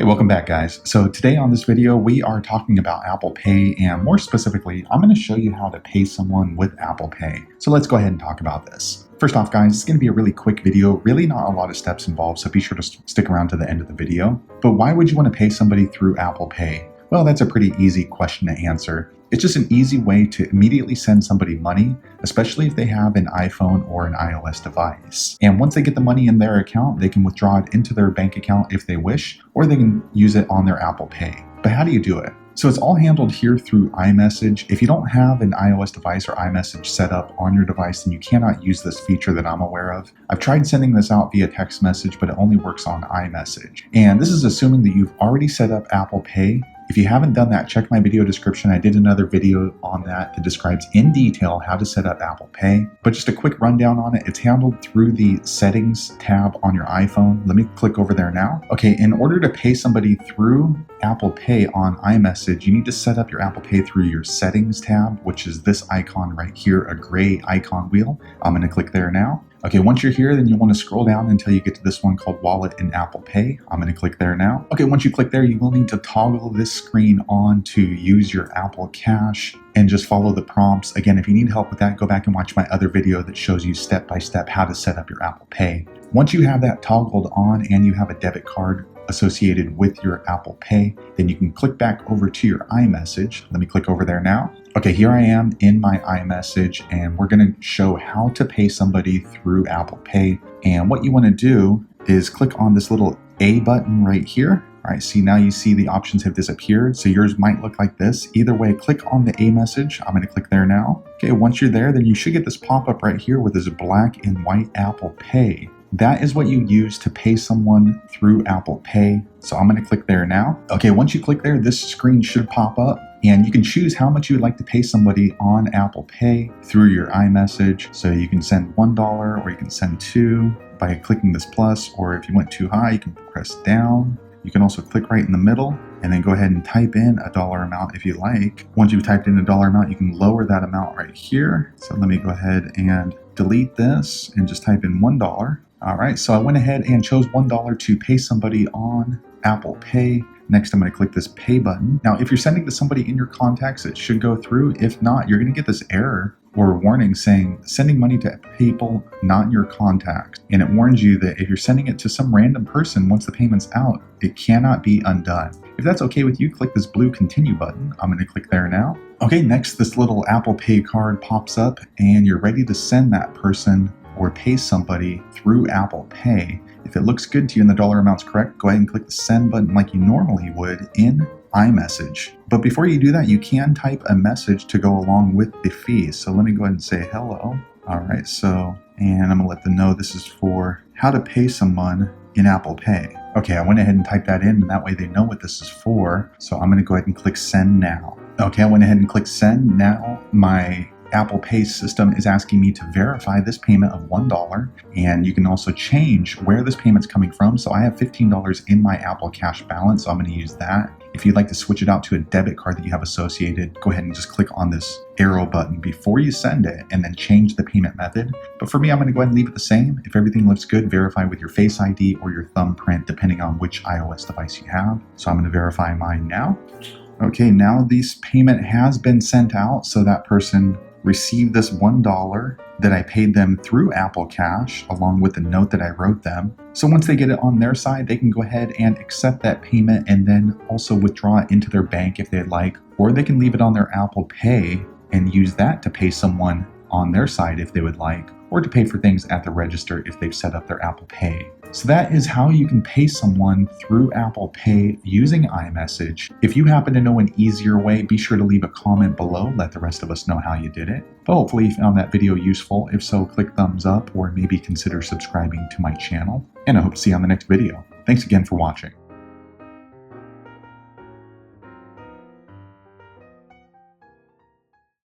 Welcome back, guys. So today on this video, we are talking about Apple Pay, and more specifically, I'm going to show you how to pay someone with Apple Pay. So let's go ahead and talk about this. First off, guys, it's going to be a really quick video, really not a lot of steps involved, so be sure to stick around to the end of the video. But why would you want to pay somebody through Apple Pay? Well, that's a pretty easy question to answer. It's just an easy way to immediately send somebody money, especially if they have an iPhone or an iOS device. And once they get the money in their account, they can withdraw it into their bank account if they wish, or they can use it on their Apple Pay. But how do you do it? So it's all handled here through iMessage. If you don't have an iOS device or iMessage set up on your device, then you cannot use this feature that I'm aware of. I've tried sending this out via text message, but it only works on iMessage. And this is assuming that you've already set up Apple Pay. If you haven't done that, check my video description. I did another video on that describes in detail how to set up Apple Pay. But just a quick rundown on it, it's handled through the Settings tab on your iPhone. Let me click over there now. Okay, in order to pay somebody through Apple Pay on iMessage, you need to set up your Apple Pay through your Settings tab, which is this icon right here, a gray icon wheel. I'm going to click there now. Okay, once you're here, then you want to scroll down until you get to this one called Wallet in Apple Pay. I'm going to click there now. Okay, once you click there, you will need to toggle this screen on to use your Apple Cash and just follow the prompts. Again, if you need help with that, go back and watch my other video that shows you step-by-step how to set up your Apple Pay. Once you have that toggled on and you have a debit card associated with your Apple Pay, then you can click back over to your iMessage. Let me click over there now. Okay, here I am in my iMessage, and we're going to show how to pay somebody through Apple Pay. And what you want to do is click on this little A button right here. All right, see, now you see the options have disappeared, so yours might look like this. Either way, click on the A message. I'm going to click there now. Okay, once you're there, then you should get this pop-up right here with this black and white Apple Pay. That is what you use to pay someone through Apple Pay. So I'm going to click there now. Okay, once you click there, this screen should pop up. And you can choose how much you would like to pay somebody on Apple Pay through your iMessage. So you can send $1 or you can send $2 by clicking this plus, or if you went too high, you can press down. You can also click right in the middle and then go ahead and type in a dollar amount if you like. Once you've typed in a dollar amount, you can lower that amount right here. So let me go ahead and delete this and just type in $1. All right, so I went ahead and chose $1 to pay somebody on Apple Pay. Next, I'm going to click this pay button. Now, if you're sending to somebody in your contacts, it should go through. If not, you're going to get this error or warning saying sending money to people not in your contacts. And it warns you that if you're sending it to some random person, once the payment's out, it cannot be undone. If that's okay with you, click this blue continue button. I'm going to click there now. Okay, next, this little Apple Pay card pops up and you're ready to send that person or pay somebody through Apple Pay. If it looks good to you and the dollar amount's correct, go ahead and click the send button like you normally would in iMessage. But before you do that, you can type a message to go along with the fee. So let me go ahead and say hello. All right, and I'm gonna let them know this is for how to pay someone in Apple Pay. Okay, I went ahead and typed that in, and that way they know what this is for. So I'm gonna go ahead and click send now. Okay, I went ahead and clicked send. Now my Apple Pay system is asking me to verify this payment of $1, and you can also change where this payment's coming from. So I have $15 in my Apple Cash balance, so I'm going to use that. If you'd like to switch it out to a debit card that you have associated, go ahead and just click on this arrow button before you send it and then change the payment method. But for me, I'm going to go ahead and leave it the same. If everything looks good, verify with your Face ID or your thumbprint, depending on which iOS device you have. So I'm going to verify mine now. Okay, now this payment has been sent out, so that person received this $1 that I paid them through Apple Cash along with the note that I wrote them. So once they get it on their side, they can go ahead and accept that payment and then also withdraw it into their bank if they'd like, or they can leave it on their Apple Pay and use that to pay someone on their side if they would like, or to pay for things at the register if they've set up their Apple Pay. So that is how you can pay someone through Apple Pay using iMessage. If you happen to know an easier way, be sure to leave a comment below. Let the rest of us know how you did it. But hopefully you found that video useful. If so, click thumbs up or maybe consider subscribing to my channel. And I hope to see you on the next video. Thanks again for watching.